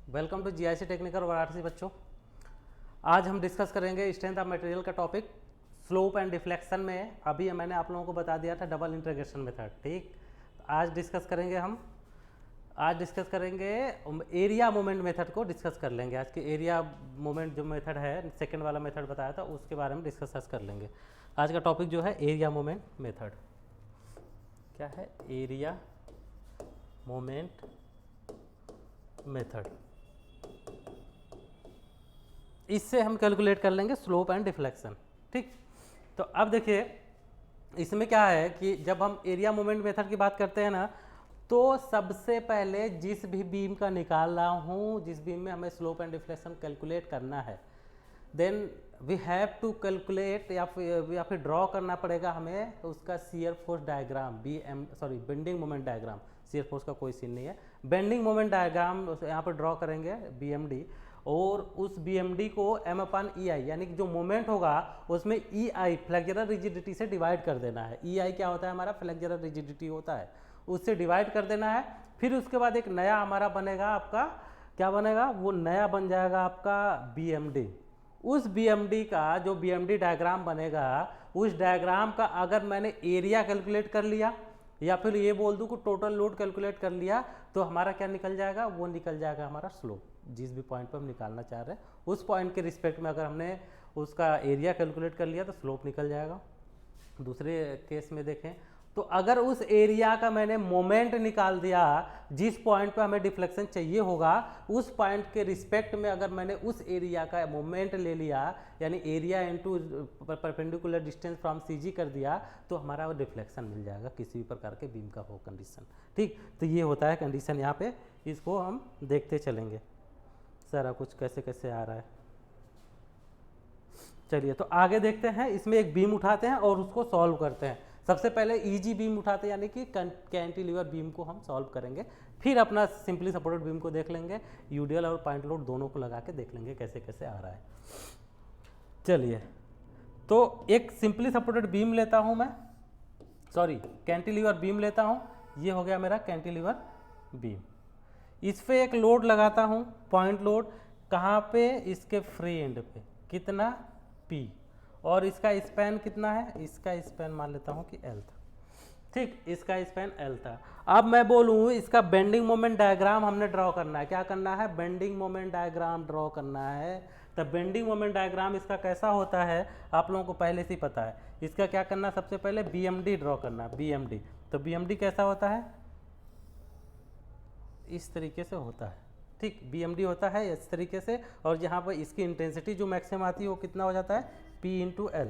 Welcome to GIC technical Varanasi बच्चों। आज हम डिस्कस करेंगे स्ट्रेंथ ऑफ मटेरियल का टॉपिक स्लोप एंड डिफ्लेक्शन में। अभी मैंने आप लोगों को बता दिया था डबल इंटीग्रेशन मेथड। ठीक, आज डिस्कस करेंगे एरिया मोमेंट मेथड को डिस्कस कर लेंगे। आज के एरिया मोमेंट जो मेथड है, सेकंड वाला मेथड बताया था, उसके बारे में डिस्कस कर लेंगे। आज का टॉपिक जो है एरिया मोमेंट मेथड। क्या है? Area moment method. इससे हम कैलकुलेट कर लेंगे स्लोप एंड डिफ्लेक्शन। ठीक, तो अब देखिए इसमें क्या है कि जब हम एरिया मोमेंट मेथड की बात करते हैं ना, तो सबसे पहले जिस भी बीम का निकाल रहा हूँ, जिस बीम में हमें स्लोप एंड डिफ्लेक्शन कैलकुलेट करना है, then we have to calculate या फिर ड्रॉ करना पड़ेगा हमें उसका shear force diagram, bending moment diagram. Shear force का कोई सीन नहीं है, बेंडिंग मोमेंट डायग्राम यहाँ पर ड्रॉ करेंगे BMD, और उस BMD को M/EI यानी कि जो मोमेंट होगा उसमें EI फ्लेक्सुरल रिजिडिटी से डिवाइड कर देना है। EI क्या होता है? हमारा फ्लेक्सुरल रिजिडिटी होता है, उससे डिवाइड कर देना है। फिर उसके बाद एक नया हमारा बनेगा, आपका क्या बनेगा? वो नया बन जाएगा आपका BMD। उस BMD का जो BMD डायग्राम बनेगा, उस डायग्राम का अगर मैंने एरिया कैलकुलेट कर लिया या फिर ये बोल दूं कि टोटल लोड कैलकुलेट कर लिया, तो हमारा क्या निकल जाएगा? वो निकल जाएगा हमारा स्लोप। जिस भी पॉइंट पर हम निकालना चाह रहे हैं उस पॉइंट के रिस्पेक्ट में अगर हमने उसका एरिया कैलकुलेट कर लिया तो स्लोप निकल जाएगा। दूसरे केस में देखें तो अगर उस एरिया का मैंने मोमेंट निकाल दिया, जिस पॉइंट पे हमें डिफ्लेक्शन चाहिए होगा उस पॉइंट के रिस्पेक्ट में अगर मैंने उस एरिया का मोमेंट ले लिया, यानी area into perpendicular distance from CG कर दिया, तो हमारा वो डिफ्लेक्शन मिल जाएगा किसी भी प्रकार के बीम का हो कंडीशन। ठीक, तो ये होता है कंडीशन यहाँ पे। इसको हम देखते चलेंगे सारा कुछ कैसे कैसे आ रहा है। चलिए तो आगे देखते हैं। इसमें एक बीम उठाते हैं और उसको सॉल्व करते हैं। सबसे पहले इजी बीम उठाते हैं, यानी कि कैंटिलीवर बीम को हम सॉल्व करेंगे। फिर अपना सिंपली सपोर्टेड बीम को देख लेंगे, यूडीएल और पॉइंट लोड दोनों को लगा के देख लेंगे कैसे कैसे आ रहा है। चलिए तो एक सिंपली सपोर्टेड बीम लेता हूं मैं, कैंटिलीवर बीम लेता हूं। ये हो गया मेरा कैंटिलीवर बीम। इस पे एक लोड लगाता हूं, पॉइंट लोड। कहाँ पे? इसके फ्री एंड पे। कितना? P। और इसका स्पैन कितना है? इसका स्पैन मान लेता हूं कि L था। ठीक, इसका स्पैन L था। अब मैं बोलूं इसका बेंडिंग मोमेंट डायग्राम हमने ड्रॉ करना है। क्या करना है? बेंडिंग मोमेंट डायग्राम ड्रॉ करना है। तब बेंडिंग मोमेंट डायग्राम इसका कैसा होता है आप लोगों को पहले से ही पता है। इसका क्या करना है? सबसे पहले BMD ड्रॉ करना है। BMD, तो BMD कैसा होता है? इस तरीके से होता है। ठीक, BMD होता है इस तरीके से, और यहाँ पर इसकी इंटेंसिटी जो मैक्सिमम आती है वो कितना हो जाता है? P/L।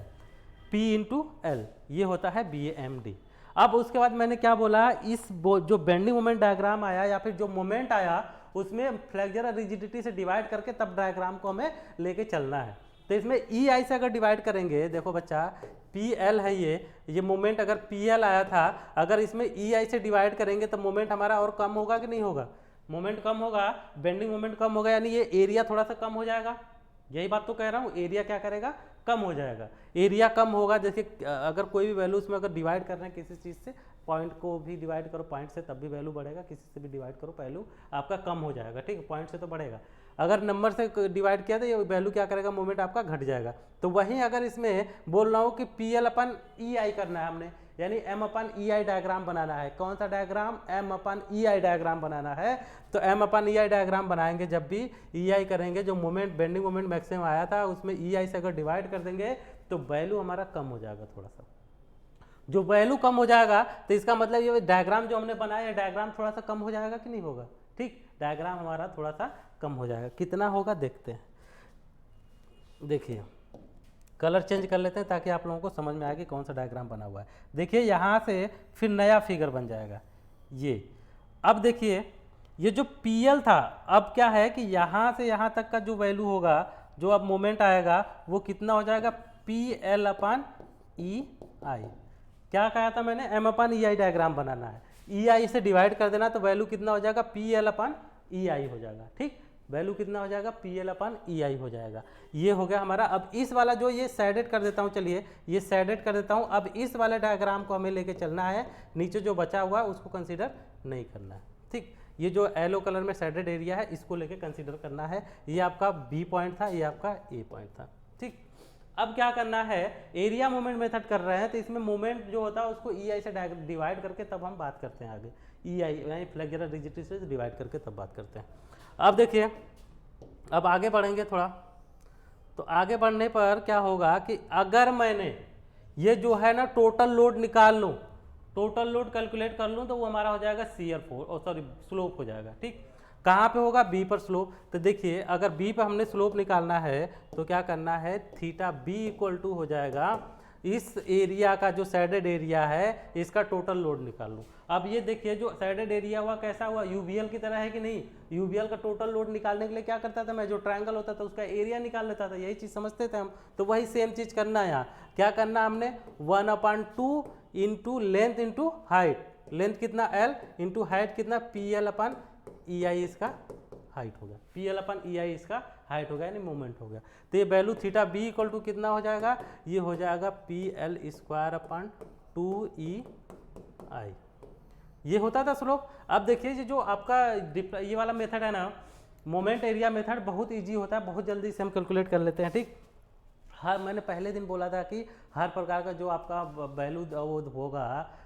P/L ये होता है BMD। अब उसके बाद मैंने क्या बोला, इस जो बेंडिंग मोमेंट डायग्राम आया या फिर जो मोमेंट आया उसमें फ्लेक्सुरल रिजिडिटी से डिवाइड करके तब डायग्राम को हमें लेके चलना है। तो इसमें EI से अगर डिवाइड करेंगे, देखो बच्चा PL है ये मोमेंट अगर PL आया था, अगर इसमें EI से डिवाइड करेंगे तो मोमेंट हमारा और कम होगा कि नहीं होगा? मोमेंट कम होगा, बेंडिंग मोमेंट कम होगा, यानी ये एरिया थोड़ा सा कम हो जाएगा। यही बात तो कह रहा हूँ, एरिया क्या करेगा? कम हो जाएगा। एरिया कम होगा, जैसे अगर कोई भी वैल्यू उसमें अगर डिवाइड कर रहे हैं किसी चीज़ से, पॉइंट को भी डिवाइड करो पॉइंट से तब भी वैल्यू बढ़ेगा, किसी से भी डिवाइड करो वैल्यू आपका कम हो जाएगा। ठीक है, पॉइंट से तो बढ़ेगा। अगर नंबर से डिवाइड किया तो ये वैल्यू क्या करेगा? मोमेंट आपका घट जाएगा। तो वहीं अगर इसमें बोल रहा हूँ कि PL/EI करना है हमने, यानी M/EI डायग्राम बनाना है। कौन सा डायग्राम? M/EI डायग्राम बनाना है। तो M/EI डायग्राम बनाएंगे जब भी EI करेंगे, जो मोमेंट बेंडिंग मोमेंट मैक्सिमम आया था उसमें EI से अगर डिवाइड कर देंगे तो वैल्यू हमारा कम हो जाएगा थोड़ा सा। जो वैल्यू कम हो जाएगा तो इसका मतलब ये डायग्राम जो हमने बनाया है, डायग्राम थोड़ा सा कम हो जाएगा कि नहीं होगा? ठीक, डायग्राम हमारा थोड़ा सा कम हो जाएगा। कितना होगा देखते हैं। देखिए कलर चेंज कर लेते हैं ताकि आप लोगों को समझ में आए कि कौन सा डायग्राम बना हुआ है। देखिए यहाँ से फिर नया फिगर बन जाएगा ये। अब देखिए ये जो PL था, अब क्या है कि यहाँ से यहाँ तक का जो वैल्यू होगा, जो अब मोमेंट आएगा वो कितना हो जाएगा? PL/EI। क्या कहा था मैंने? M/EI डायग्राम बनाना है, EI से डिवाइड कर देना, तो वैल्यू कितना हो जाएगा? PL/EI हो जाएगा। ठीक, वैल्यू कितना हो जाएगा? PL/EI हो जाएगा। ये हो गया हमारा। अब इस वाला जो ये सैडेड कर देता हूँ, चलिए ये सैडेड कर देता हूँ। अब इस वाले डायग्राम को हमें लेके चलना है, नीचे जो बचा हुआ है उसको कंसीडर नहीं करना है। ठीक, ये जो येलो कलर में शेडेड एरिया है इसको लेके कंसीडर करना है। ये आपका बी पॉइंट था, ये आपका ए पॉइंट था। ठीक, अब क्या करना है, एरिया मोमेंट मेथड कर रहे हैं तो इसमें मोमेंट जो होता है उसको ई आई से डिवाइड करके तब हम बात करते हैं आगे। ई आई यानी फ्लेक्सुरल रिजिडिटी से डिवाइड करके तब बात करते हैं। अब देखिए, अब आगे बढ़ेंगे थोड़ा, तो आगे बढ़ने पर क्या होगा कि अगर मैंने ये जो है ना टोटल लोड निकाल लूँ, टोटल लोड कैलकुलेट कर लूँ, तो वो हमारा हो जाएगा शियर फोर्स, और सॉरी स्लोप हो जाएगा। ठीक, कहाँ पे होगा, बी पर स्लोप। तो देखिए अगर बी पर हमने स्लोप निकालना है तो क्या करना है, थीटा बी इक्वल टू हो जाएगा इस एरिया का जो शेडेड एरिया है इसका टोटल लोड निकाल लूँ। अब ये देखिए जो शेडेड एरिया हुआ कैसा हुआ, यूवीएल की तरह है कि नहीं। यूवीएल का टोटल लोड निकालने के लिए क्या करता था मैं, जो ट्रायंगल होता था उसका एरिया निकाल लेता था, यही चीज़ समझते थे हम। तो वही सेम चीज़ करना है यहाँ। क्या करना हमने, 1/2 into length into height, length कितना एल इंटू हाइट कितना पी एल अपन ई आई इसका हाइट हो गया, पी एल अपन ई आई इसका हाइट हो गया यानी मोमेंट हो गया। तो ये value theta B equal to कितना हो जाएगा, ये हो जाएगा P L square upon 2 EI। ये होता था स्लोप। अब देखिए ये जो आपका ये वाला मेथड है ना, मोमेंट एरिया मेथड, बहुत इजी होता है, बहुत जल्दी से हम कैलकुलेट कर लेते हैं। ठीक, हर मैंने पहले दिन बोला था कि हर प्रकार का जो आपका वैल्यू वो होगा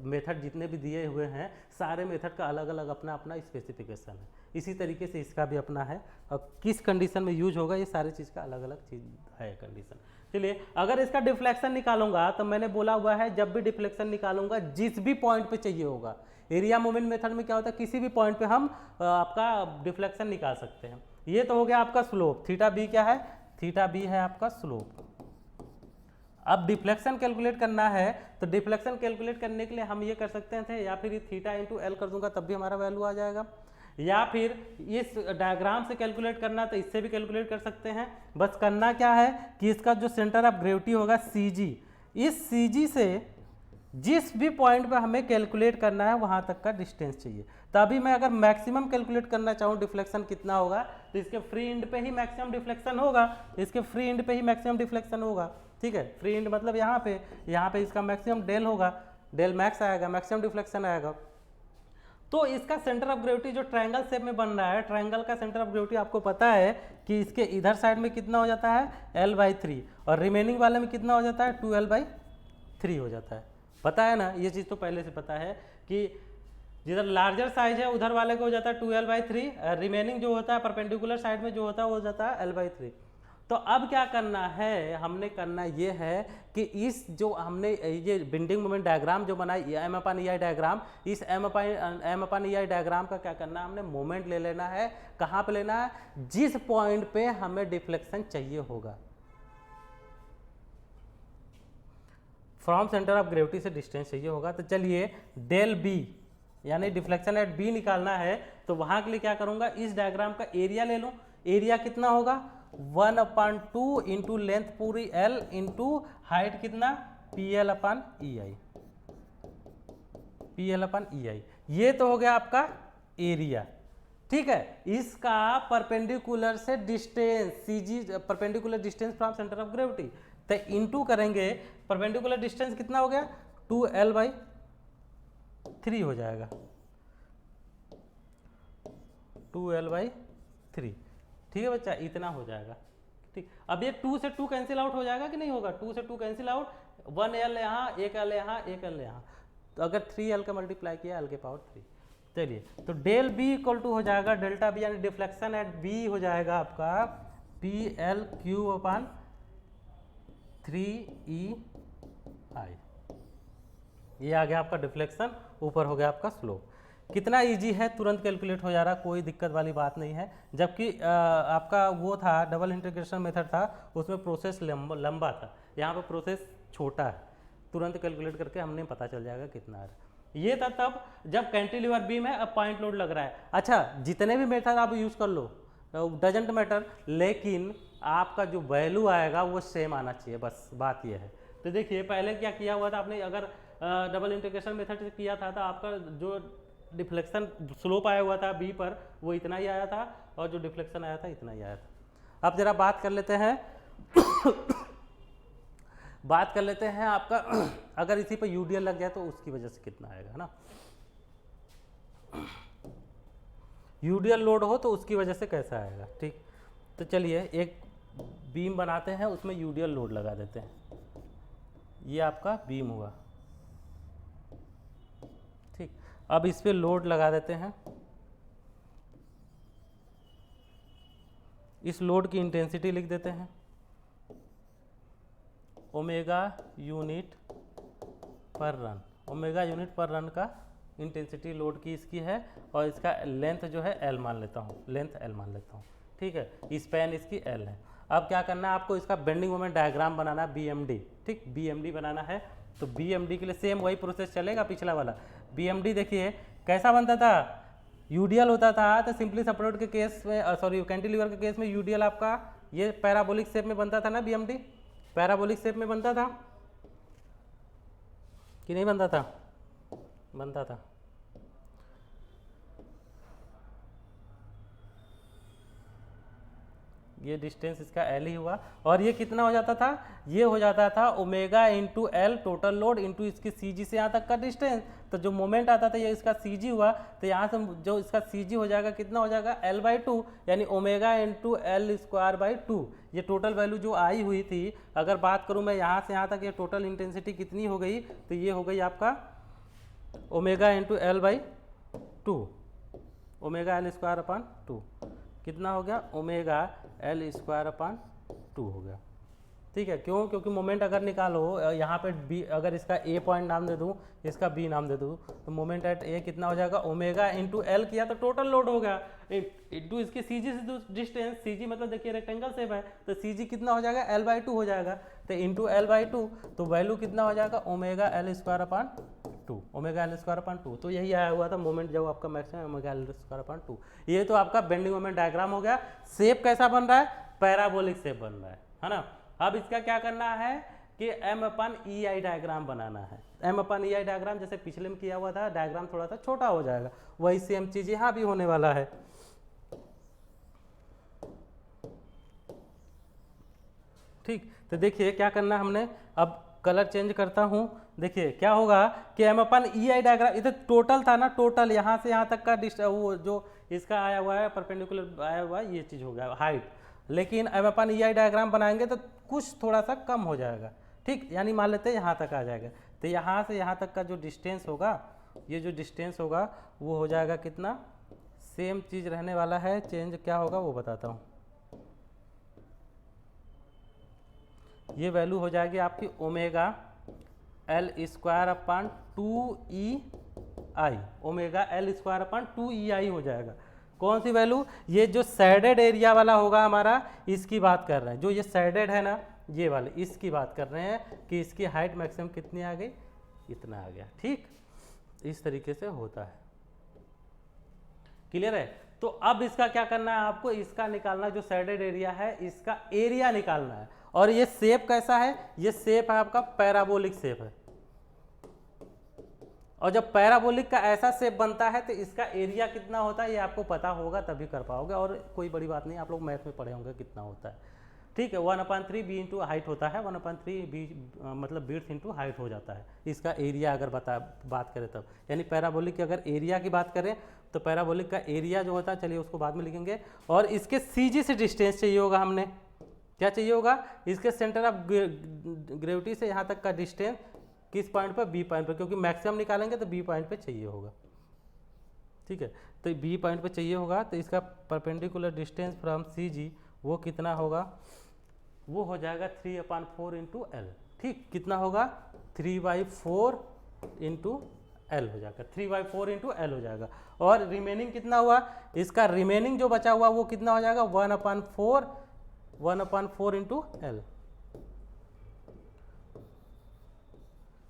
मेथड जितने भी दिए हुए हैं सारे मेथड का अलग अलग अपना अपना स्पेसिफिकेशन है। इसी तरीके से इसका भी अपना है, और किस कंडीशन में यूज होगा ये सारी चीज़ का अलग अलग चीज़ है कंडीशन। चलिए, अगर इसका डिफ्लेक्शन निकालूंगा तो मैंने बोला हुआ है जब भी डिफ्लेक्शन निकालूंगा जिस भी पॉइंट पे चाहिए होगा, एरिया मोमेंट मेथड में क्या होता है किसी भी पॉइंट पे हम आपका डिफ्लेक्शन निकाल सकते हैं। ये तो हो गया आपका स्लोप, थीटा बी क्या है, थीटा बी है आपका स्लोप। अब डिफ्लेक्शन कैलकुलेट करना है तो डिफ्लेक्शन कैलकुलेट करने के लिए हम ये कर सकते थे, या फिर थीटा इंटू एल कर दूंगा तब भी हमारा वैल्यू आ जाएगा, या फिर इस डायग्राम से कैलकुलेट करना तो इससे भी कैलकुलेट कर सकते हैं। बस करना क्या है कि इसका जो सेंटर ऑफ ग्रेविटी होगा CG, इस CG से जिस भी पॉइंट पे हमें कैलकुलेट करना है वहां तक का डिस्टेंस चाहिए। तभी मैं अगर मैक्सिमम कैलकुलेट करना चाहूँ डिफ्लेक्शन कितना होगा, तो इसके फ्री एंड पे ही मैक्सिमम डिफ्लेक्शन होगा, इसके फ्री एंड पे ही मैक्सिमम डिफ्लेक्शन होगा। ठीक है, फ्री एंड मतलब यहाँ पे इसका मैक्सिमम डेल होगा, डेल मैक्स आएगा, मैक्सिमम डिफ्लेक्शन आएगा। तो इसका सेंटर ऑफ ग्रेविटी जो ट्रायंगल शेप में बन रहा है, ट्रायंगल का सेंटर ऑफ ग्रेविटी आपको पता है कि इसके इधर साइड में कितना हो जाता है L/3, और रिमेनिंग वाले में कितना हो जाता है 2L/3 हो जाता है। पता है ना, ये चीज़ तो पहले से पता है कि जिधर लार्जर साइज है उधर वाले को हो जाता है 2L/3, रिमेनिंग जो होता है परपेंडिकुलर साइड में जो होता है वो हो जाता है L/3। तो अब क्या करना है, हमने करना ये है कि इस जो हमने ये बेंडिंग मोमेंट डायग्राम जो बनाई M/EI डायग्राम, इस M/EI डायग्राम का क्या करना है, हमने मोमेंट ले लेना है। कहाँ पे लेना है, जिस पॉइंट पे हमें डिफ्लेक्शन चाहिए होगा, फ्रॉम सेंटर ऑफ ग्रेविटी से डिस्टेंस चाहिए होगा। तो चलिए डेल बी यानी डिफ्लेक्शन एट बी निकालना है, तो वहां के लिए क्या करूंगा, इस डायग्राम का एरिया ले लूं। एरिया कितना होगा 1/2 इंटू लेंथ पूरी L इंटू हाइट कितना PL/EI, PL/EI। ये तो हो गया आपका एरिया। ठीक है, इसका परपेंडिकुलर से distance CG, perpendicular distance from centre of gravity, तो इंटू करेंगे परपेंडिकुलर डिस्टेंस कितना हो गया 2L/3 हो जाएगा, 2L/3। ठीक है बच्चा, इतना हो जाएगा। ठीक, अब ये 2 से 2 कैंसिल आउट हो जाएगा कि नहीं होगा, 2 से 2 कैंसिल आउट, 1L यहाँ, 1L यहाँ, 1L यहाँ, तो अगर 3L का मल्टीप्लाई किया L के पावर 3। चलिए, तो डेल बी इक्वल टू हो जाएगा डेल्टा बी यानी डिफ्लेक्शन एट बी हो जाएगा आपका PL/3EI। ये आ गया आपका डिफ्लेक्शन, ऊपर हो गया आपका स्लोप। कितना इजी है, तुरंत कैलकुलेट हो जा रहा, कोई दिक्कत वाली बात नहीं है। जबकि आपका वो था डबल इंटीग्रेशन मेथड था, उसमें प्रोसेस लंबा था, यहाँ पर प्रोसेस छोटा है, तुरंत कैलकुलेट करके हमने पता चल जाएगा कितना है। ये था तब जब कैंटिलीवर बीम है, अब पॉइंट लोड लग रहा है। अच्छा, जितने भी मेथड आप यूज़ कर लो डजेंट मैटर, लेकिन आपका जो वैल्यू आएगा वो सेम आना चाहिए, बस बात ये है। तो देखिए पहले क्या किया हुआ था आपने, अगर डबल इंटीग्रेशन मेथड से किया था तो आपका जो डिफ्लेक्शन स्लोप आया हुआ था बी पर वो इतना ही आया था, और जो डिफ्लेक्शन आया था इतना ही आया था। अब जरा बात कर लेते हैं बात कर लेते हैं आपका अगर इसी पर यूडीएल लग जाए तो उसकी वजह से कितना आएगा, है ना। यूडियल लोड हो तो उसकी वजह से कैसा आएगा। ठीक, तो चलिए एक बीम बनाते हैं, उसमें यूडियल लोड लगा देते हैं। ये आपका बीम हुआ। ठीक, अब इस पे लोड लगा देते हैं। इस लोड की इंटेंसिटी लिख देते हैं, ओमेगा यूनिट पर रन। ओमेगा यूनिट पर रन का इंटेंसिटी लोड की इसकी है, और इसका लेंथ जो है एल मान लेता हूँ, लेंथ एल मान लेता हूँ। ठीक है, स्पैन इसकी एल है। अब क्या करना है आपको, इसका बेंडिंग मोमेंट डायग्राम बनाना है, बीएमडी। ठीक, बीएमडी बनाना है, तो बीएमडी के लिए सेम वही प्रोसेस चलेगा पिछला वाला। बीएमडी देखिए कैसा बनता था, यूडीएल होता था, तो सिंपली सपोर्ट के केस में, सॉरी कैंटिलीवर के केस में यूडीएल आपका ये पैराबोलिक शेप में बनता था ना, बीएमडी पैराबोलिक शेप में बनता था कि नहीं बनता था? बनता था। ये डिस्टेंस इसका एल ही हुआ, और ये कितना हो जाता था, ये हो जाता था omega into L total load into इसकी सी जी से यहाँ तक का डिस्टेंस। तो जो मोमेंट आता था ये इसका सी जी हुआ, तो यहाँ से जो इसका सी जी हो जाएगा कितना हो जाएगा, एल बाई टू, यानी omega into L square by two. ये टोटल वैल्यू जो आई हुई थी, अगर बात करूँ मैं यहाँ से यहाँ तक, ये टोटल इंटेंसिटी कितनी हो गई, तो ये हो गई आपका omega into L by two, omega L square upon to. कितना हो गया, omega L square upon to हो गया। ठीक है, क्यों? क्योंकि मोमेंट अगर निकालो, यहाँ पे बी, अगर इसका ए पॉइंट नाम दे दूँ, इसका बी नाम दे दूँ, तो मोमेंट एट ए कितना हो जाएगा, ओमेगा इंटू एल किया तो टोटल लोड हो गया, इंटू इसकी सी जी से डिस्टेंस, सी जी मतलब देखिए रेक्टेंगल शेप है, तो सी जी कितना हो जाएगा, एल बाई टू हो जाएगा, तो इंटू एल बाई टू, तो वैल्यू कितना हो जाएगा, omega L square upon to, omega L square upon to. तो यही आया हुआ था मोमेंट जब आपका maximum omega L square upon to. ये तो आपका बेंडिंग मोमेंट डायग्राम हो गया। शेप कैसा बन रहा है, पैराबोलिक शेप बन रहा है ना। अब इसका क्या करना है कि M upon E I diagram बनाना है। M upon E I diagram जैसे पिछले में किया हुआ था, डायग्राम थोड़ा सा छोटा हो जाएगा, वही सेम चीज यहाँ भी होने वाला है। ठीक, तो देखिए क्या करना हमने, अब कलर चेंज करता हूँ। देखिए क्या होगा कि M upon E I diagram, इधर टोटल था ना, टोटल यहाँ से यहाँ तक का वो जो इसका आया हुआ है परपेंडिकुलर आया हुआ है, ये चीज़ हो गया हाइट। लेकिन अब अपन ई आई डायग्राम बनाएंगे तो कुछ थोड़ा सा कम हो जाएगा। ठीक, यानी मान लेते हैं यहाँ तक आ जाएगा, तो यहाँ से यहाँ तक का जो डिस्टेंस होगा, ये जो डिस्टेंस होगा वो हो जाएगा कितना, सेम चीज़ रहने वाला है, चेंज क्या होगा वो बताता हूँ। ये वैल्यू हो जाएगी आपकी omega L square upon two E I, omega L square upon two E I हो जाएगा। कौन सी वैल्यू, ये जो सैडेड एरिया वाला होगा हमारा, इसकी बात कर रहे हैं, जो ये सैडेड है ना ये वाले, इसकी बात कर रहे हैं कि इसकी हाइट मैक्सिमम कितनी आ गई, इतना आ गया। ठीक, इस तरीके से होता है। क्लियर है? तो अब इसका क्या करना है आपको, इसका निकालना, जो सैडेड एरिया है इसका एरिया निकालना है। और ये शेप कैसा है, ये शेप है आपका पैराबोलिक शेप है, और जब पैराबोलिक का ऐसा शेप बनता है तो इसका एरिया कितना होता है ये आपको पता होगा तभी कर पाओगे, और कोई बड़ी बात नहीं, आप लोग मैथ में पढ़े होंगे कितना होता है। ठीक है, 1/3 बी इंटू हाइट होता है, 1/3 बी मतलब बिड्थ इंटू हाइट हो जाता है इसका एरिया, अगर बात करें तब। यानी पैराबोलिक की अगर एरिया की बात करें तो पैराबोलिक का एरिया जो होता है, चलिए उसको बाद में लिखेंगे। और इसके सी जी से डिस्टेंस चाहिए होगा, हमने क्या चाहिए होगा, इसके सेंटर ऑफ ग्रेविटी से यहाँ तक का डिस्टेंस किस पॉइंट पर, बी पॉइंट पर, क्योंकि मैक्सिमम निकालेंगे तो बी पॉइंट पे चाहिए होगा। ठीक है, तो बी पॉइंट पे चाहिए होगा, तो इसका परपेंडिकुलर डिस्टेंस फ्रॉम सी जी वो कितना होगा, वो हो जाएगा 3/4 इंटू एल। ठीक, कितना होगा, 3/4 इंटू एल हो जाएगा, 3/4 इंटू एल हो जाएगा। और रिमेनिंग कितना हुआ, इसका रिमेनिंग जो बचा हुआ वो कितना हो जाएगा, 1/4 इंटू एल।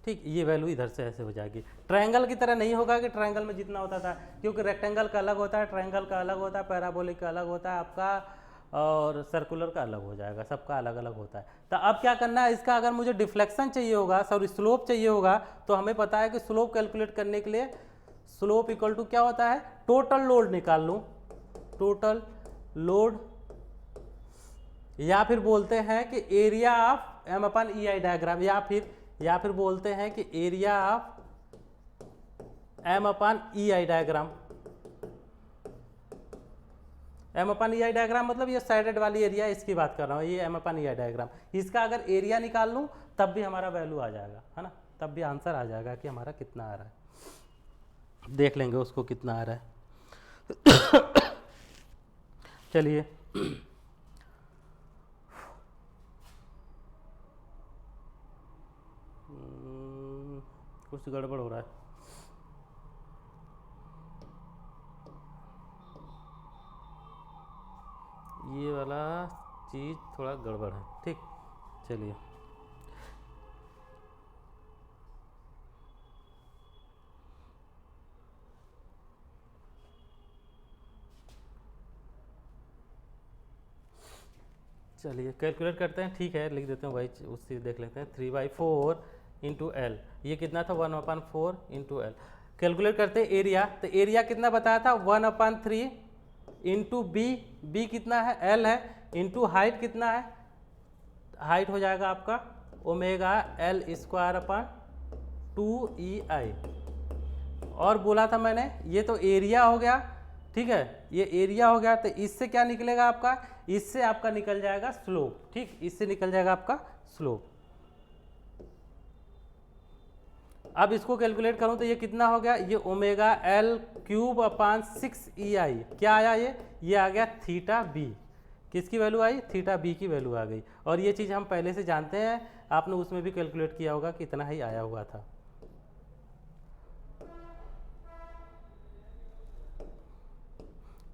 ठीक, ये वैल्यू इधर से ऐसे हो जाएगी। ट्रायंगल की तरह नहीं होगा कि ट्रायंगल में जितना होता था, क्योंकि रेक्टेंगल का अलग होता है, ट्रायंगल का अलग होता है, पैराबोलिक का अलग होता है आपका, और सर्कुलर का अलग हो जाएगा, सबका अलग अलग होता है। तो अब क्या करना है, इसका अगर मुझे डिफ्लेक्शन चाहिए होगा, सॉरी स्लोप चाहिए होगा, तो हमें पता है कि स्लोप कैलकुलेट करने के लिए स्लोप इक्वल टू क्या होता है, टोटल लोड निकाल लूँ, टोटल लोड, या फिर बोलते हैं कि area of M upon E I diagram, या फिर बोलते हैं कि area of M upon E I diagram. M upon E I diagram मतलब ये साइडेड वाली एरिया इसकी बात कर रहा हूँ, ये M upon E I diagram. इसका अगर एरिया निकाल लूँ तब भी हमारा वैल्यू आ जाएगा, है ना, तब भी आंसर आ जाएगा कि हमारा कितना आ रहा है। देख लेंगे उसको कितना आ रहा है। चलिए कुछ गड़बड़ हो रहा है। ये वाला चीज़ थोड़ा गड़बड़ है, ठीक। चलिए चलिए कैलकुलेट करते हैं, ठीक है, लिख देते हैं भाई, उससे देख लेते हैं। 3/4 इंटू एल, ये कितना था 1/4 इंटू एल। कैलकुलेट करते हैं एरिया, तो एरिया कितना बताया था 1/3 इंटू बी कितना है एल है, इंटू हाइट कितना है, हाइट हो जाएगा आपका ओमेगा एल स्क्वायर अपन 2EI। और बोला था मैंने ये तो एरिया हो गया, ठीक है, ये एरिया हो गया, तो इससे क्या निकलेगा आपका, इससे आपका निकल जाएगा स्लोप, ठीक, इससे निकल जाएगा आपका स्लोप। अब इसको कैलकुलेट करूं तो ये कितना हो गया, ये ओमेगा एल क्यूब अपान 6EI, क्या आया ये आ गया थीटा बी। किसकी वैल्यू आई, थीटा बी की वैल्यू आ गई। और ये चीज़ हम पहले से जानते हैं, आपने उसमें भी कैलकुलेट किया होगा कि इतना ही आया हुआ था।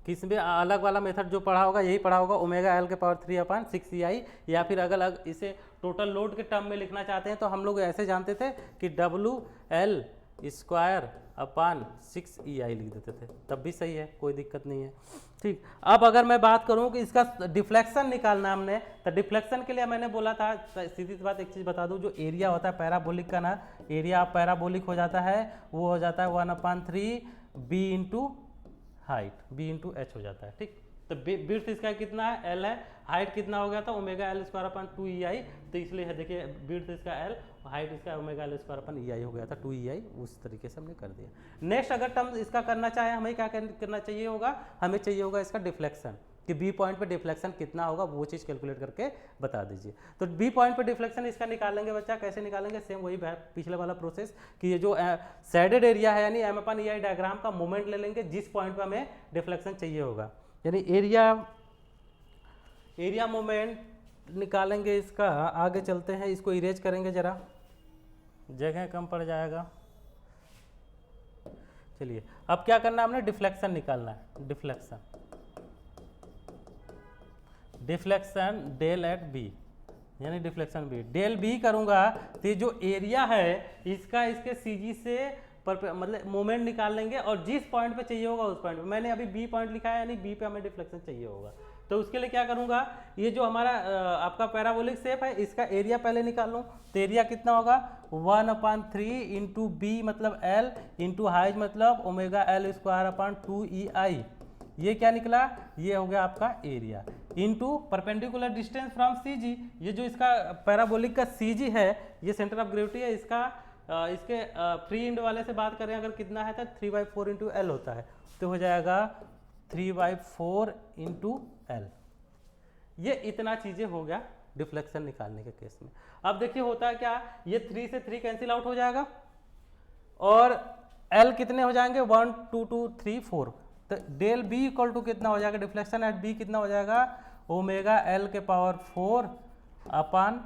किस में अलग वाला मेथड जो पढ़ा होगा यही पढ़ा होगा, ओमेगा एल के पावर 3/6EI, या फिर अगर इसे टोटल लोड के टर्म में लिखना चाहते हैं तो हम लोग ऐसे जानते थे कि WL स्क्वायर अपान 6EI लिख देते थे, तब भी सही है, कोई दिक्कत नहीं है, ठीक। अब अगर मैं बात करूं कि इसका डिफ्लेक्शन निकालना हमने, तो डिफ्लेक्शन के लिए मैंने बोला था, सीधी सी बात एक चीज़ बता दूं, जो एरिया होता है पैराबोलिक का ना, एरिया पैराबोलिक हो जाता है, वो हो जाता है 1/3 B into height, B into H हो जाता है, ठीक। तो विड्थ इसका कितना है, एल है, हाइट कितना हो गया था ओमेगा एल स्क्वायर अपन 2EI, तो इसलिए है देखिए विड्थ इसका एल, हाइट इसका ओमेगा एल स्क्वायर अपन EI हो गया था 2EI, उस तरीके से हमने कर दिया। नेक्स्ट अगर टर्म इसका करना चाहे हमें क्या करना चाहिए होगा, हमें चाहिए होगा इसका डिफ्लेक्शन, कि बी पॉइंट पे डिफ्लेक्शन कितना होगा, वो चीज़ कैलकुलेट करके बता दीजिए। तो बी पॉइंट पे डिफ्लेक्शन इसका निकालेंगे बच्चा, कैसे निकालेंगे, सेम वही पिछले वाला प्रोसेस, कि ये जो सैडेड एरिया है यानी एम अपन EI डायग्राम का मोमेंट ले लेंगे जिस पॉइंट पे हमें डिफ्लेक्शन चाहिए होगा, यानी एरिया मोमेंट निकालेंगे इसका। आगे चलते हैं, इसको इरेज करेंगे जरा, जगह कम पड़ जाएगा। चलिए अब क्या करना है, हमने डिफ्लेक्शन निकालना है, डिफ्लेक्शन डेल एट बी, यानी डिफ्लेक्शन बी, डेल बी करूंगा तो ये जो एरिया है इसका इसके CG से मतलब मोमेंट निकाल लेंगे, और जिस पॉइंट पे चाहिए होगा उस पॉइंट पे, मैंने अभी बी पॉइंट लिखा है यानी बी पे हमें डिफ्लेक्शन चाहिए होगा, तो उसके लिए क्या करूंगा, ये जो हमारा आपका पैराबोलिक शेप है इसका एरिया पहले निकाल लूँ, तो एरिया कितना होगा 1/3 इंटू बी मतलब एल इंटू हाइट मतलब ओमेगा एल स्क्वायर अपान 2EI, ये क्या निकला, ये हो गया आपका area, into perpendicular distance from CG, ये जो इसका पैराबोलिक का CG है, ये सेंटर ऑफ ग्रेविटी है इसका, इसके फ्री इंड वाले से बात करें अगर कितना है तो 3/4 इंटू एल होता है, तो हो जाएगा 3/4 इंटू एल। ये इतना चीज़ें हो गया डिफ्लेक्शन निकालने के केस में। अब देखिए होता है क्या, ये 3 से 3 कैंसिल आउट हो जाएगा, और एल कितने हो जाएंगे 1 2 2 3 4, तो डेल बी इक्वल टू कितना हो जाएगा, डिफ्लेक्शन एट बी कितना हो जाएगा, ओमेगा एल के पावर 4 अपान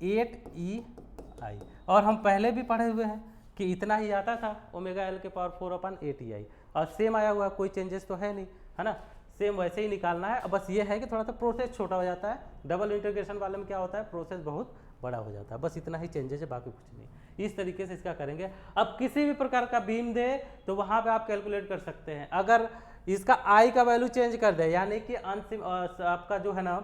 8EI। और हम पहले भी पढ़े हुए हैं कि इतना ही आता था ओमेगा एल के पावर 4 अपान 8EI, और सेम आया हुआ, कोई चेंजेस तो है नहीं, है ना, सेम वैसे ही निकालना है। बस ये है कि थोड़ा सा प्रोसेस छोटा हो जाता है, डबल इंटीग्रेशन वाले में क्या होता है प्रोसेस बहुत बड़ा हो जाता है, बस इतना ही चेंजेस है, बाकी कुछ नहीं। इस तरीके से इसका करेंगे। अब किसी भी प्रकार का बीम दे तो वहाँ पे आप कैलकुलेट कर सकते हैं, अगर इसका आई का वैल्यू चेंज कर दे, यानी कि आपका जो है ना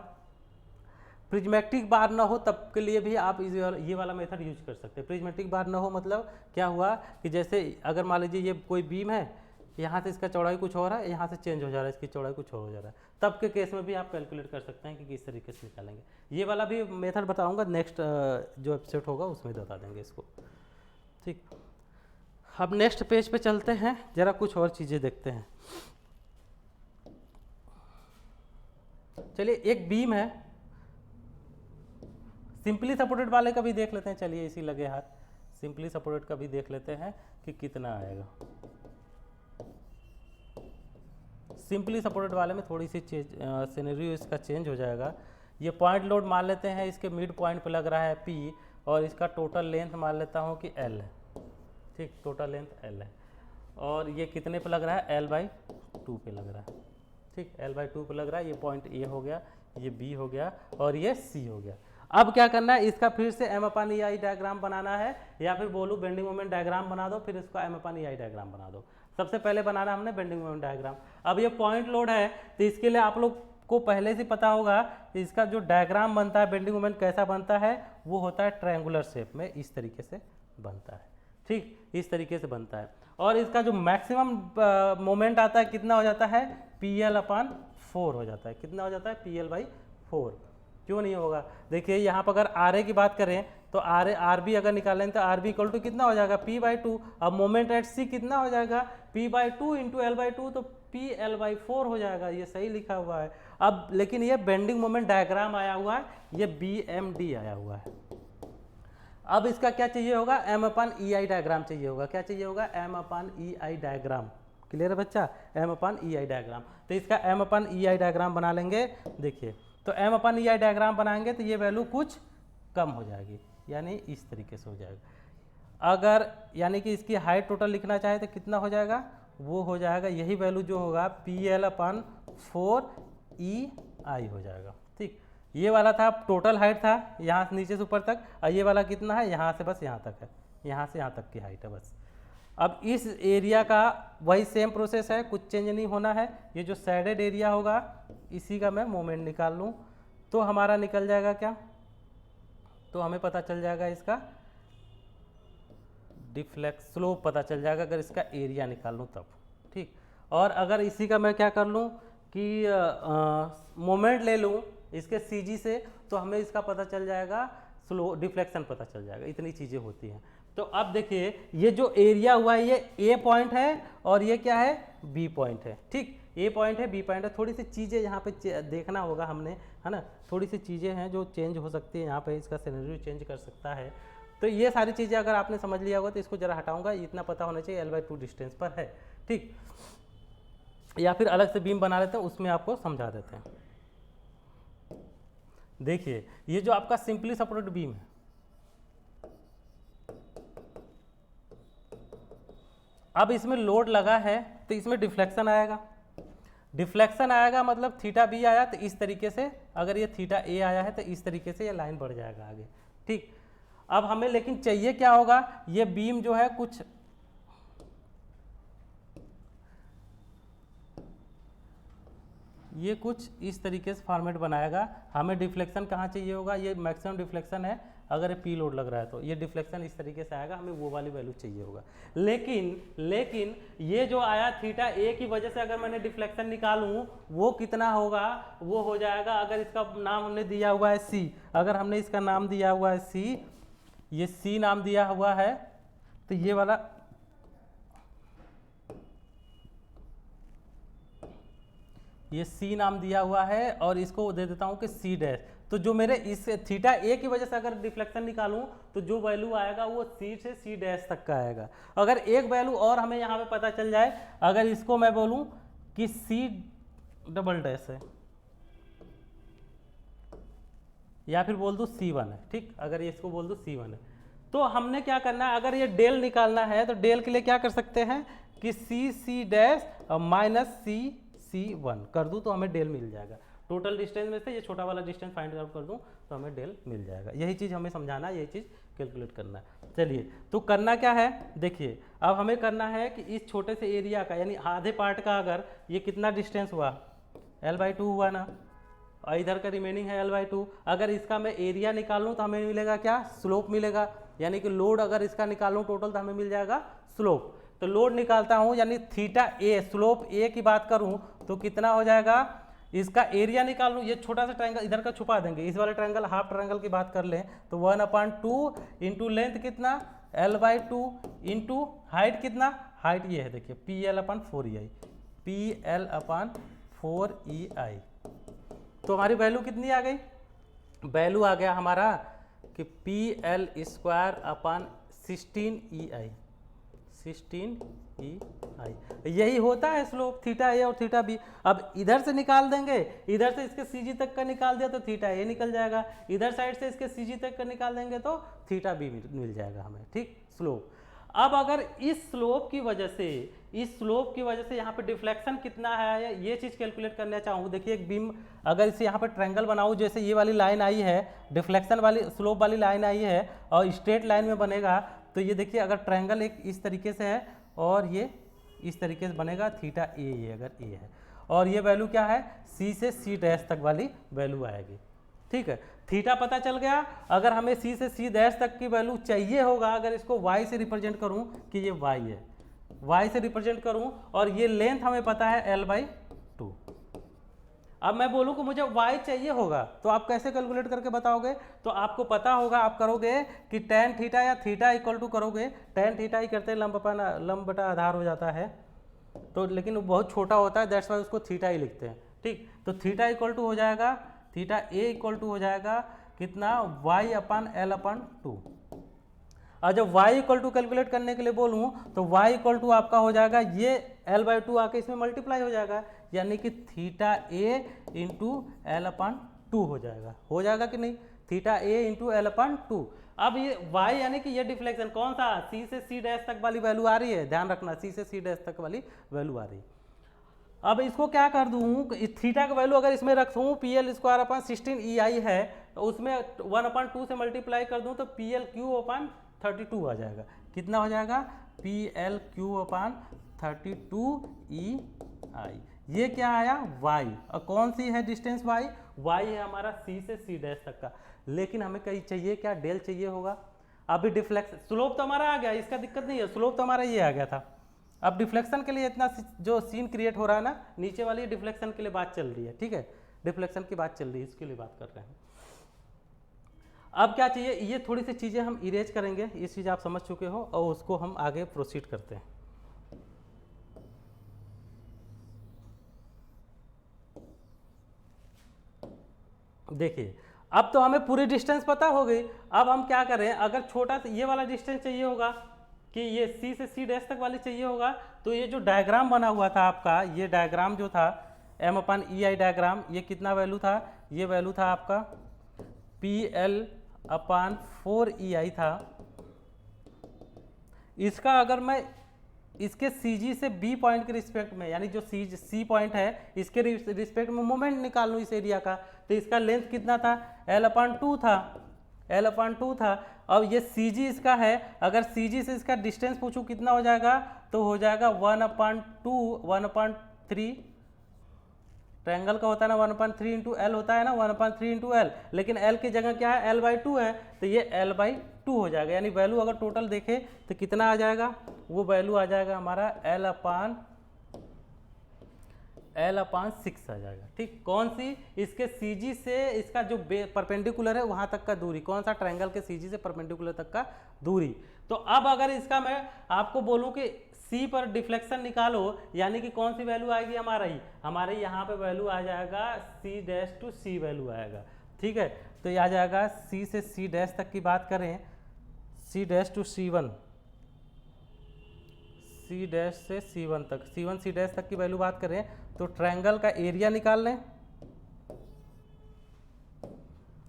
प्रिज्मेटिक बार ना हो, तब के लिए भी आप ये वाला मेथड यूज कर सकते हैं। प्रिज्मेटिक बार ना हो मतलब क्या हुआ कि जैसे अगर मान लीजिए ये कोई बीम है, यहाँ से इसका चौड़ाई कुछ और है, यहाँ से चेंज हो जा रहा है, इसकी चौड़ाई कुछ और हो जा रहा है, तब के केस में भी आप कैलकुलेट कर सकते हैं कि किस तरीके से निकालेंगे। ये वाला भी मेथड बताऊंगा नेक्स्ट जो एपिसोड होगा उसमें बता देंगे इसको, ठीक। अब नेक्स्ट पेज पे चलते हैं, जरा कुछ और चीज़ें देखते हैं। चलिए एक बीम है, सिंपली सपोर्टेड वाले का भी देख लेते हैं, चलिए इसी लगे हाथ, सिंपली सपोर्टेड का भी देख लेते हैं कि कितना आएगा। सिंपली सपोर्टेड वाले में थोड़ी सी सिनेरियो इसका चेंज हो जाएगा। ये पॉइंट लोड मान लेते हैं, इसके मिड पॉइंट पे लग रहा है P, और इसका टोटल लेंथ मान लेता हूँ कि L है, ठीक, टोटल लेंथ L है, और ये कितने पे लग रहा है, L/2 पे लग रहा है, ठीक, L/2 पे लग रहा है। ये पॉइंट A हो गया, ये B हो गया, और ये C हो गया। अब क्या करना है, इसका फिर से M/EI डायग्राम बनाना है, या फिर बोलूँ बेंडिंग मोमेंट डायग्राम बना दो, फिर इसका M/EI डायग्राम बना दो। सबसे पहले बनाना हमने बेंडिंग मोमेंट डायग्राम। अब ये पॉइंट लोड है, तो इसके लिए आप लोग को पहले से पता होगा इसका जो डायग्राम बनता है, बेंडिंग मोमेंट कैसा बनता है, वो होता है ट्रायंगुलर शेप में, इस तरीके से बनता है, ठीक, इस तरीके से बनता है। और इसका जो मैक्सिमम मोमेंट आता है कितना हो जाता है, PL/4 हो जाता है। कितना हो जाता है, PL/4। क्यों नहीं होगा, देखिए यहाँ पर अगर RA की बात करें तो RB अगर निकालें तो RB इक्वल टू कितना हो जाएगा, P/2। अब मोमेंट एट C कितना हो जाएगा, P/2 इंटू L/2, तो PL/4 हो जाएगा। ये सही लिखा हुआ है। अब लेकिन ये बेंडिंग मोमेंट डायग्राम आया हुआ है, ये BMD आया हुआ है। अब इसका क्या चाहिए होगा, M/EI डायग्राम चाहिए होगा। क्या चाहिए होगा, M/EI डायग्राम। क्लियर है बच्चा, M/EI डायग्राम। तो इसका M/EI डायग्राम बना लेंगे। देखिए, तो M/EI डायग्राम बनाएंगे तो ये वैल्यू कुछ कम हो जाएगी, यानी इस तरीके से हो जाएगा। अगर यानी कि इसकी हाइट टोटल लिखना चाहे तो कितना हो जाएगा, वो हो जाएगा यही वैल्यू जो होगा PL/4EI हो जाएगा, ठीक। ये वाला था टोटल हाइट था, यहाँ से नीचे से ऊपर तक, और ये वाला कितना है, यहाँ से बस यहाँ तक है, यहाँ से यहाँ तक की हाइट है बस। अब इस एरिया का वही सेम प्रोसेस है, कुछ चेंज नहीं होना है। ये जो सैडेड एरिया होगा इसी का मैं मोमेंट निकाल लूँ तो हमारा निकल जाएगा क्या, तो हमें पता चल जाएगा इसका डिफ्लेक्स स्लोप पता चल जाएगा अगर इसका एरिया निकाल लूँ तब, ठीक। और अगर इसी का मैं क्या कर लूँ कि मोमेंट ले लूँ इसके CG से, तो हमें इसका पता चल जाएगा, स्लो डिफ्लेक्शन पता चल जाएगा। इतनी चीज़ें होती हैं। तो अब देखिए ये जो एरिया हुआ है ये A पॉइंट है, और ये क्या है, B पॉइंट है, ठीक। A पॉइंट है, B पॉइंट है। थोड़ी सी चीज़ें यहाँ पे देखना होगा हमने, है ना, थोड़ी सी चीज़ें हैं जो चेंज हो सकती है, यहाँ पे इसका सिनेरियो चेंज कर सकता है। तो ये सारी चीज़ें अगर आपने समझ लिया होगा तो इसको जरा हटाऊंगा, इतना पता होना चाहिए L/2 डिस्टेंस पर है, ठीक। या फिर अलग से बीम बना लेते हैं, उसमें आपको समझा देते हैं। देखिए ये जो आपका सिंपली सपोर्टेड बीम है, अब इसमें लोड लगा है तो इसमें डिफ्लेक्शन आएगा। डिफ्लेक्शन आएगा मतलब θB आया, तो इस तरीके से, अगर ये θA आया है तो इस तरीके से ये लाइन बढ़ जाएगा आगे, ठीक। अब हमें लेकिन चाहिए क्या होगा, ये बीम जो है कुछ ये कुछ इस तरीके से फॉर्मेट बनाएगा। हमें डिफ्लेक्शन कहाँ चाहिए होगा, ये मैक्सिमम डिफ्लेक्शन है, अगर P लोड लग रहा है तो ये डिफ्लेक्शन इस तरीके से आएगा, हमें वो वाली वैल्यू चाहिए होगा। लेकिन ये जो आया θA की वजह से अगर मैंने डिफ्लेक्शन निकालूं वो कितना होगा, वो हो जाएगा, अगर इसका नाम हमने दिया हुआ है C, अगर हमने इसका नाम दिया हुआ है C, ये C नाम दिया हुआ है, तो ये वाला ये C नाम दिया हुआ है, और इसको दे देता हूं कि C'। तो जो मेरे इस θA की वजह से अगर डिफ्लेक्शन निकालूं तो जो वैल्यू आएगा वो C से C' तक का आएगा। अगर एक वैल्यू और हमें यहाँ पे पता चल जाए, अगर इसको मैं बोलूं कि C" है, या फिर बोल दूं C1 है, ठीक। अगर ये इसको बोल दूं C1 है, तो हमने क्या करना है, अगर ये डेल निकालना है तो डेल के लिए क्या कर सकते हैं कि C' माइनस C1 कर दूं तो हमें डेल मिल जाएगा। टोटल डिस्टेंस में से ये छोटा वाला डिस्टेंस फाइंड आउट कर दूं तो हमें डेल मिल जाएगा। यही चीज़ हमें समझाना है, यही चीज़ कैलकुलेट करना है। चलिए तो करना क्या है, देखिए अब हमें करना है कि इस छोटे से एरिया का, यानी आधे पार्ट का, अगर ये कितना डिस्टेंस हुआ, L/2 हुआ ना, और इधर का रिमेनिंग है L/2। अगर इसका मैं एरिया निकालूँ तो हमें मिलेगा क्या, स्लोप मिलेगा। यानी कि लोड अगर इसका निकालूँ टोटल तो हमें मिल जाएगा स्लोप। तो लोड निकालता हूँ, यानी θA, स्लोप A की बात करूँ तो कितना हो जाएगा, इसका एरिया निकाल लूँ, ये छोटा सा ट्रायंगल इधर का छुपा देंगे, इस वाले ट्रायंगल हाफ ट्रायंगल की बात कर लें तो 1/2 इंटू लेंथ कितना L/2 इंटू हाइट कितना, हाइट ये है देखिए PL/4EI, PL/4EI। तो हमारी वैल्यू कितनी आ गई, वैल्यू आ गया हमारा कि पी एल स्क्वायर अपान 16 EI। यही होता है स्लोप थीटा ए और थीटा बी। अब इधर से निकाल देंगे, इधर से इसके सी जी तक का निकाल दिया तो थीटा ए निकल जाएगा, इधर साइड से इसके सी जी तक का निकाल देंगे तो थीटा बी मिल जाएगा हमें, ठीक, स्लोप। अब अगर इस स्लोप की वजह से यहाँ पे डिफ्लेक्शन कितना है ये चीज़ कैलकुलेट करना चाहूँ। देखिए एक बीम अगर इसे यहाँ पे ट्रायंगल बनाऊँ, जैसे ये वाली लाइन आई है, डिफ्लेक्शन वाली स्लोप वाली लाइन आई है और स्ट्रेट लाइन में बनेगा, तो ये देखिए अगर ट्रायंगल एक इस तरीके से है और ये इस तरीके से बनेगा, थीटा ए, ये अगर ए है और ये वैल्यू क्या है, सी से सी डैश तक वाली वैल्यू आएगी, ठीक है। थीटा पता चल गया। अगर हमें सी से सी डैश तक की वैल्यू चाहिए होगा, अगर इसको वाई से रिप्रेजेंट करूं कि ये वाई है, वाई से रिप्रेजेंट करूं और ये लेंथ हमें पता है L/2। अब मैं बोलूं कि मुझे y चाहिए होगा तो आप कैसे कैलकुलेट करके बताओगे, तो आपको पता होगा, आप करोगे कि tan थीटा या थीटा इक्वल टू करोगे, tan थीटा ही करते हैं, लंब बटा आधार हो जाता है, तो लेकिन वो बहुत छोटा होता है, दैट्स वाई उसको थीटा ही लिखते हैं, ठीक। तो थीटा इक्वल टू हो जाएगा, थीटा ए इक्वल टू हो जाएगा कितना, y/L/2। और जब y इक्वल टू कैलकुलेट करने के लिए बोलूँ तो y इक्वल टू आपका हो जाएगा ये L/2 आके इसमें मल्टीप्लाई हो जाएगा, यानी कि थीटा a इंटू L/2 हो जाएगा कि नहीं, थीटा a इंटू L/2। अब ये y यानी कि ये डिफ्लेक्शन कौन सा, c से c डैश तक वाली वैल्यू आ रही है, ध्यान रखना c से c डैश तक वाली वैल्यू आ रही है। अब इसको क्या कर दूँ, थीटा का वैल्यू अगर इसमें रखूँ PL स्क्वायर अपान 16 EI है, तो उसमें 1/2 से मल्टीप्लाई कर दूँ तो PL³ अपान 32 आ जाएगा। कितना हो जाएगा, PL³ अपान 32 EI। ये क्या आया, y, और कौन सी है डिस्टेंस y है हमारा c से c डैश तक का, लेकिन हमें कहीं चाहिए क्या, डेल चाहिए होगा। अभी डिफ्लेक्शन स्लोप तो हमारा आ गया, इसका दिक्कत नहीं है, स्लोप तो हमारा ये आ गया था। अब डिफ्लेक्शन के लिए इतना जो सीन क्रिएट हो रहा है ना, नीचे वाली डिफ्लेक्शन के लिए बात चल रही है, ठीक है, डिफ्लेक्शन की बात चल रही है, इसके लिए बात कर रहे हैं। अब क्या चाहिए, ये थोड़ी सी चीज़ें हम इरेज करेंगे, ये चीज़ आप समझ चुके हो और उसको हम आगे प्रोसीड करते हैं। देखिए अब तो हमें पूरी डिस्टेंस पता हो गई, अब हम क्या करें, अगर छोटा सा ये वाला डिस्टेंस चाहिए होगा कि ये C से C डैश तक वाली चाहिए होगा, तो ये जो डायग्राम बना हुआ था आपका, ये डायग्राम जो था M/EI डायग्राम, ये कितना वैल्यू था, ये वैल्यू था आपका PL/4EI था। इसका अगर मैं इसके CG से B पॉइंट के रिस्पेक्ट में, यानी जो C पॉइंट है इसके रिस्पेक्ट में मोमेंट निकाल लूँ इस एरिया का, तो इसका लेंथ कितना था, L/2 था। अब ये CG इसका है, अगर CG से इसका डिस्टेंस पूछूं कितना हो जाएगा, तो हो जाएगा 1/3, ट्रायंगल का होता है ना 1/3 इंटू एल होता है ना, 1/3 इंटू एल, लेकिन एल की जगह क्या है, L/2 है, तो ये L/2 हो जाएगा, यानी वैल्यू अगर टोटल देखें तो कितना आ जाएगा, वो वैल्यू आ जाएगा हमारा L/6 आ जाएगा, ठीक। कौन सी, इसके CG से इसका जो परपेंडिकुलर है वहां तक का दूरी, कौन सा, ट्रायंगल के CG से परपेंडिकुलर तक का दूरी। तो अब अगर इसका मैं आपको बोलूं कि C पर डिफ्लेक्शन निकालो, यानी कि कौन सी वैल्यू आएगी हमारे यहाँ पे वैल्यू आ जाएगा C dash to C value आएगा, ठीक है। तो ये आ जाएगा C से C डैश तक की बात करें, C dash to C1, C dash से C1 तक, C1 C डैश तक की वैल्यू बात करें, तो ट्रायंगल का एरिया निकाल लें।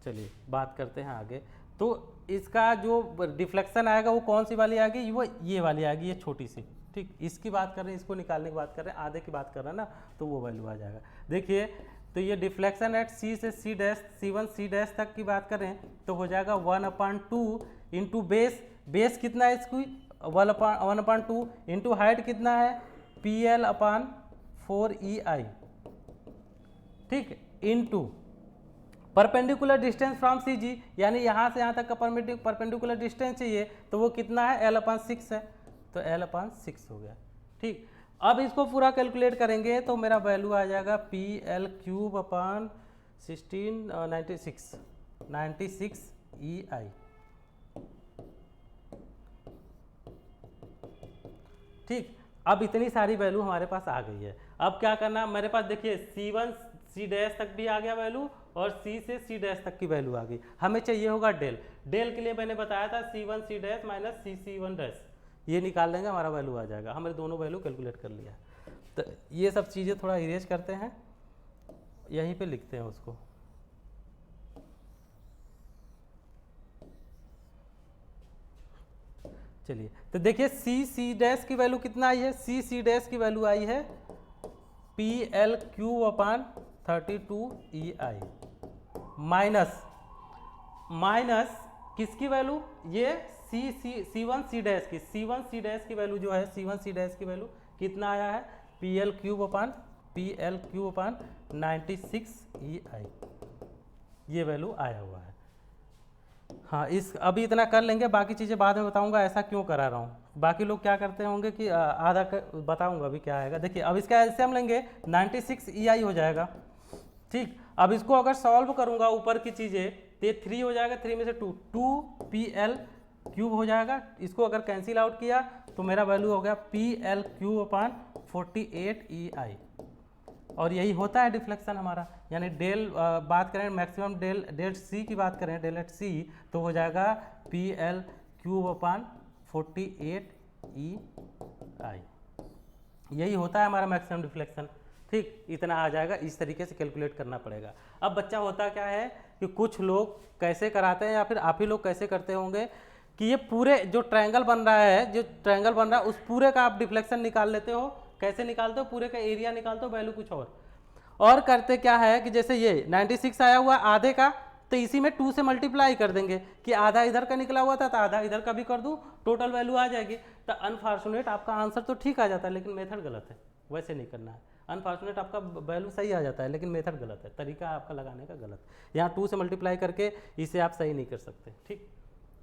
चलिए बात करते हैं आगे। तो इसका जो डिफ्लेक्शन आएगा वो कौन सी वाली आएगी, वो ये वाली आएगी, ये छोटी सी, ठीक। इसकी बात कर रहे हैं, इसको निकालने की बात कर रहे हैं, आधे की बात कर रहे हैं ना, तो वो वैल्यू आ जाएगा। देखिए तो ये डिफ्लेक्शन एट C से C dash, C1 C dash तक की बात करें तो हो जाएगा 1/2 इंटू बेस कितना है इसकी, 1/2 इंटू हाइट कितना है, PL/4EI, ठीक, into perpendicular distance from CG, यानी यहाँ से यहाँ तक का परपेंडिकुलर डिस्टेंस चाहिए, तो वो कितना है, L/6 है, तो L/6 हो गया, ठीक। अब इसको पूरा कैलकुलेट करेंगे तो मेरा वैल्यू आ जाएगा PL³ 96 EI, ठीक। अब इतनी सारी वैल्यू हमारे पास आ गई है, अब क्या करना, मेरे पास देखिए सी डैश तक भी आ गया वैल्यू और सी से सी डैश तक की वैल्यू आ गई। हमें चाहिए होगा डेल। डेल के लिए मैंने बताया था C1 C dash minus C1 dash, ये निकाल लेंगे हमारा वैल्यू आ जाएगा। हमने दोनों वैल्यू कैलकुलेट कर लिया। तो ये सब चीज़ें थोड़ा इरेज करते हैं, यहीं पे लिखते हैं उसको। चलिए तो देखिए सी डैश की वैल्यू कितना आई है, सी डैश की वैल्यू आई है PL³/32 EI माइनस किसकी वैल्यू, ये C1 सी डैश की, C1 सी डैश की वैल्यू जो है, C1 सी डैश की वैल्यू कितना आया है PL³/96 EI, ये वैल्यू आया हुआ है। हाँ, इस अभी इतना कर लेंगे, बाकी चीज़ें बाद में बताऊंगा ऐसा क्यों करा रहा हूँ। बाकी लोग क्या करते होंगे कि आधा बताऊंगा अभी क्या आएगा। देखिए अब इसका एलसीएम लेंगे 96 EI हो जाएगा। ठीक, अब इसको अगर सॉल्व करूंगा ऊपर की चीज़ें तो ये 3 हो जाएगा, 3 में से 2 PL³ हो जाएगा। इसको अगर कैंसिल आउट किया तो मेरा वैल्यू हो गया PL³/48 EI, और यही होता है डिफ्लेक्शन हमारा। यानी डेल बात करें मैक्सिमम डेल सी की बात करें, डेल एट सी, तो हो जाएगा PL³/48 EI, यही होता है हमारा मैक्सिमम डिफ्लेक्शन। ठीक, इतना आ जाएगा, इस तरीके से कैलकुलेट करना पड़ेगा। अब बच्चा होता क्या है कि कुछ लोग कैसे कराते हैं या फिर आप ही लोग कैसे करते होंगे कि ये पूरे जो ट्रायंगल बन रहा है, उस पूरे का आप डिफ्लेक्शन निकाल लेते हो। कैसे निकालते हो, पूरे का एरिया निकालते हो, वैल्यू कुछ और करते क्या है कि जैसे ये 96 आया हुआ आधे का, तो इसी में 2 से मल्टीप्लाई कर देंगे कि आधा इधर का निकला हुआ था तो आधा इधर का भी कर दूं, टोटल वैल्यू आ जाएगी। तो अनफॉर्चुनेट आपका आंसर तो ठीक आ जाता है लेकिन मेथड गलत है, वैसे नहीं करना है। अनफॉर्चुनेट आपका वैल्यू सही आ जाता है लेकिन मेथड गलत है, तरीका आपका लगाने का गलत। यहाँ 2 से मल्टीप्लाई करके इसे आप सही नहीं कर सकते। ठीक,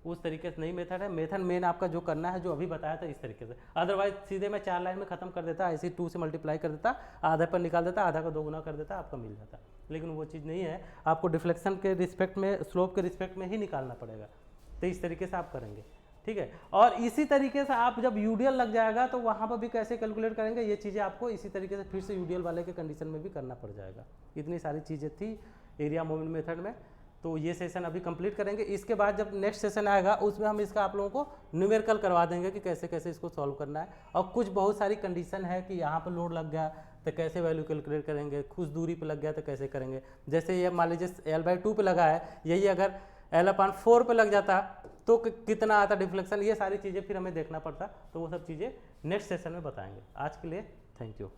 उस तरीके से नहीं मेथड है। मेथड मेन आपका जो करना है, जो अभी बताया था इस तरीके से। अदरवाइज सीधे मैं 4 लाइन में खत्म कर देता, ऐसे 2 से मल्टीप्लाई कर देता, आधा पर निकाल देता, आधा का 2 गुना कर देता, आपका मिल जाता। लेकिन वो चीज़ नहीं है, आपको डिफ्लेक्शन के रिस्पेक्ट में, स्लोप के रिस्पेक्ट में ही निकालना पड़ेगा। तो इस तरीके से आप करेंगे, ठीक है। और इसी तरीके से आप जब यूडीएल लग जाएगा तो वहाँ पर भी कैसे कैलकुलेट करेंगे, ये चीज़ें आपको इसी तरीके से फिर से यूडीएल वाले के कंडीशन में भी करना पड़ जाएगा। इतनी सारी चीज़ें थी एरिया मूवमेंट मेथड में। तो ये सेशन अभी कंप्लीट करेंगे। इसके बाद जब नेक्स्ट सेशन आएगा उसमें हम इसका आप लोगों को न्यूमेरिकल करवा देंगे कि कैसे कैसे इसको सॉल्व करना है। और कुछ बहुत सारी कंडीशन है कि यहाँ पर लोड लग गया तो कैसे वैल्यू कैलकुलेट करेंगे, कुछ दूरी पे लग गया तो कैसे करेंगे। जैसे ये मान लीजिए L/2 पे लगा है, यही अगर L/4 पे लग जाता तो कितना आता डिफ्लेक्शन, ये सारी चीज़ें फिर हमें देखना पड़ता। तो वो सब चीज़ें नेक्स्ट सेशन में बताएंगे। आज के लिए थैंक यू।